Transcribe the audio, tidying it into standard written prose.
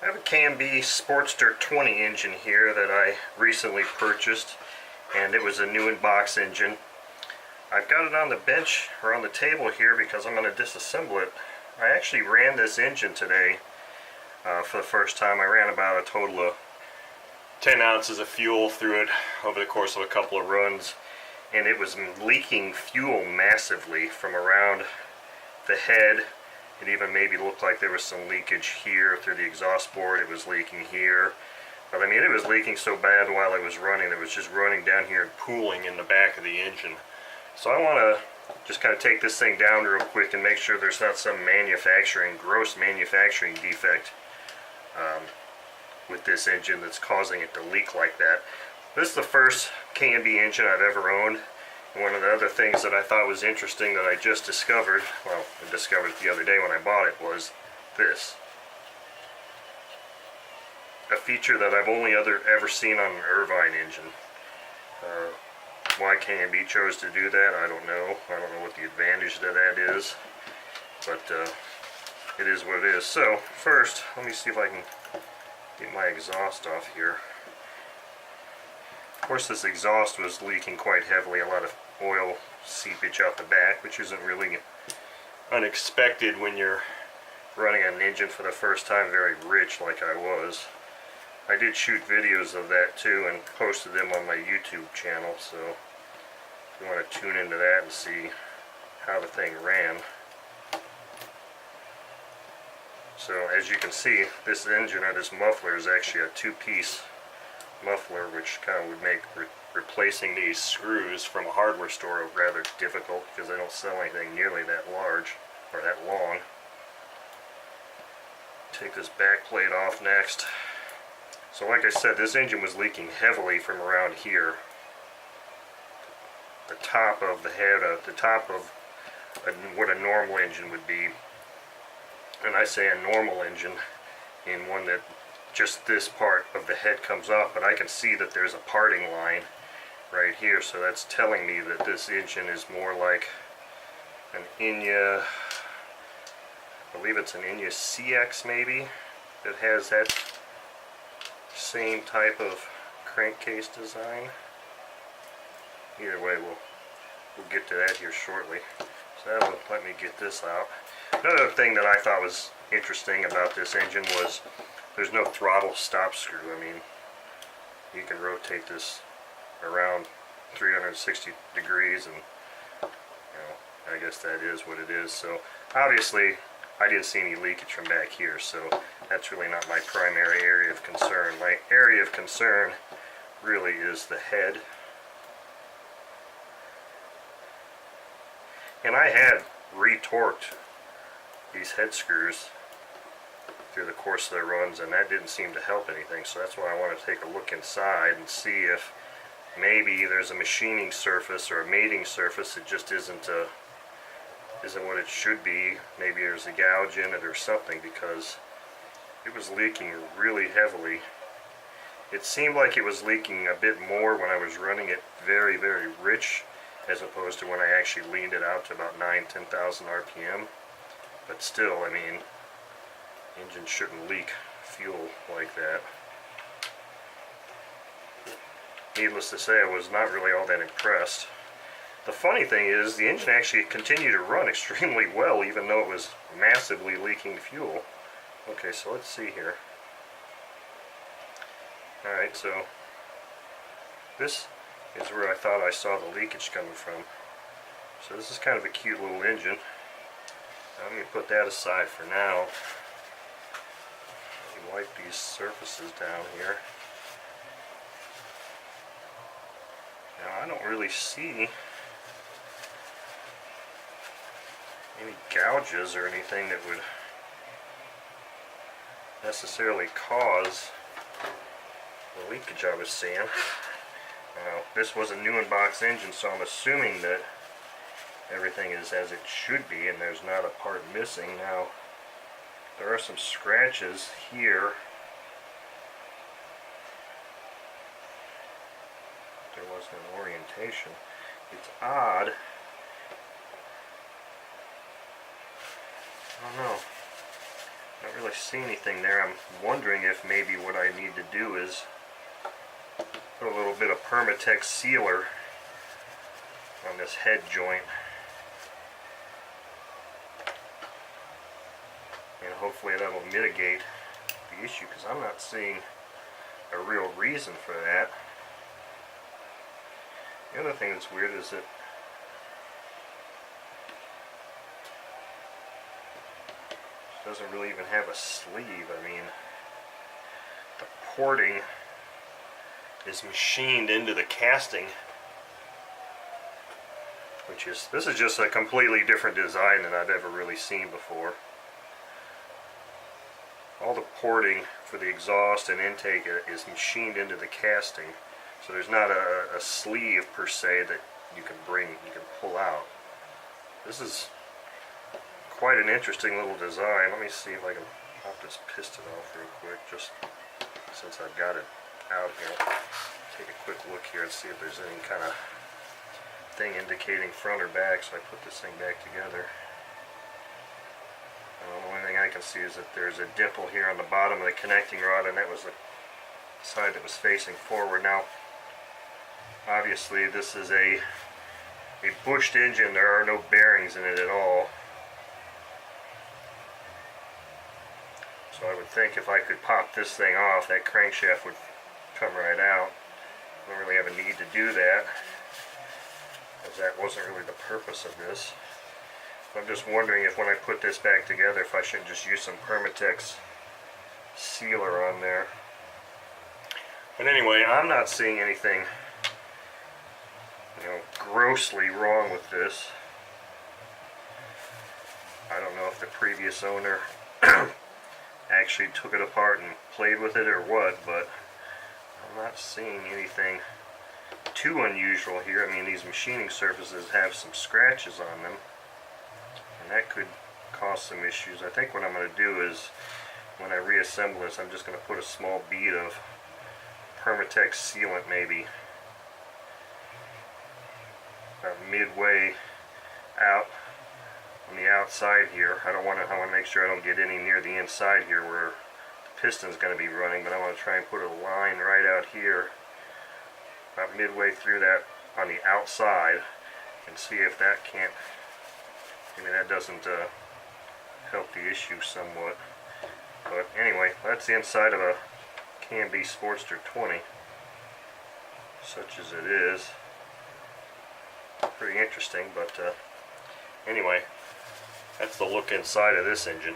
I have a K&B Sportster 20 engine here that I recently purchased, and it was a new in-box engine. I've got it on the bench or on the table here because I'm going to disassemble it. I actually ran this engine today for the first time. I ran about a total of 10 ounces of fuel through it over the course of a couple of runs, and it was leaking fuel massively from around the head. It even maybe looked like there was some leakage here through the exhaust board. It was leaking here. But I mean, it was leaking so bad while it was running, it was just running down here and pooling in the back of the engine. So I want to just kind of take this thing down real quick and make sure there's not some gross manufacturing defect with this engine that's causing it to leak like that. This is the first K&B engine I've ever owned. And one of the other things that I thought was interesting that I just discovered, well, I discovered it the other day when I bought it, was this. A feature that I've only ever seen on an Irvine engine. Why K&B chose to do that, I don't know. I don't know what the advantage to that is, but it is what it is. So first, let me see if I can get my exhaust off here. Of course, this exhaust was leaking quite heavily, a lot of oil seepage out the back, which isn't really unexpected when you're running an engine for the first time very rich like I was. I did shoot videos of that too and posted them on my YouTube channel, so if you want to tune into that and see how the thing ran. So as you can see, this engine or this muffler is actually a two-piece muffler, which kind of would make replacing these screws from a hardware store rather difficult because they don't sell anything nearly that large or that long. Take this back plate off next. So like I said, this engine was leaking heavily from around here. The top of the head, the top of what a normal engine would be. And I say a normal engine in one that just this part of the head comes off, but I can see that there's a parting line right here, so that's telling me that this engine is more like an Enya, I believe it's an Enya CX maybe, that has that same type of crankcase design. Either way, we'll get to that here shortly. So that'll let me get this out. Another thing that I thought was interesting about this engine was there's no throttle stop screw. I mean, you can rotate this around 360 degrees and, you know, I guess that is what it is. So obviously I didn't see any leakage from back here, so that's really not my primary area of concern. My area of concern really is the head. And I had retorqued these head screws through the course of the runs, and that didn't seem to help anything. So that's why I want to take a look inside and see if maybe there's a machining surface or a mating surface that just isn't what it should be. Maybe there's a gouge in it or something, because it was leaking really heavily. It seemed like it was leaking a bit more when I was running it very, very rich, as opposed to when I actually leaned it out to about 9,000–10,000 RPM. But still, I mean, engine shouldn't leak fuel like that. Needless to say, I was not really all that impressed. The funny thing is, the engine actually continued to run extremely well, even though it was massively leaking fuel. Okay, so let's see here. Alright, so this is where I thought I saw the leakage coming from. So this is kind of a cute little engine. Now, let me put that aside for now. Let me wipe these surfaces down here. Now, I don't really see any gouges or anything that would necessarily cause the leakage I was seeing. Now, this was a new in-box engine, so I'm assuming that everything is as it should be and there's not a part missing. Now, there are some scratches here. There wasn't an orientation. It's odd. I don't know. Don't really see anything there. I'm wondering if maybe what I need to do is put a little bit of Permatex sealer on this head joint, and hopefully that'll mitigate the issue, because I'm not seeing a real reason for that. The other thing that's weird is that it doesn't really even have a sleeve. I mean, the porting is machined into the casting, this is just a completely different design than I've ever really seen before. All the porting for the exhaust and intake is machined into the casting, so there's not a sleeve per se that you can pull out. This is quite an interesting little design. Let me see if I can pop this piston off real quick, just since I've got it out here. Take a quick look here and see if there's any kind of thing indicating front or back, so I put this thing back together. The only thing I can see is that there's a dimple here on the bottom of the connecting rod, and that was the side that was facing forward. Now, obviously this is a bushed engine. There are no bearings in it at all. So I would think if I could pop this thing off, that crankshaft would come right out. I don't really have a need to do that, because that wasn't really the purpose of this. I'm just wondering if when I put this back together, if I should just use some Permatex sealer on there. But anyway, I'm not seeing anything, grossly wrong with this. I don't know if the previous owner actually took it apart and played with it or what, but I'm not seeing anything too unusual here. I mean, these machining surfaces have some scratches on them, and that could cause some issues. I think what I'm going to do is, when I reassemble this, I'm just going to put a small bead of Permatex sealant, maybe about midway out on the outside here. I want to make sure I don't get any near the inside here where the piston's going to be running, but I want to try and put a line right out here, about midway through that on the outside, and see if that can't, that doesn't help the issue somewhat. But anyway, that's the inside of a Can-Be Sportster 20, such as it is. Pretty interesting, but anyway, that's the look inside of this engine.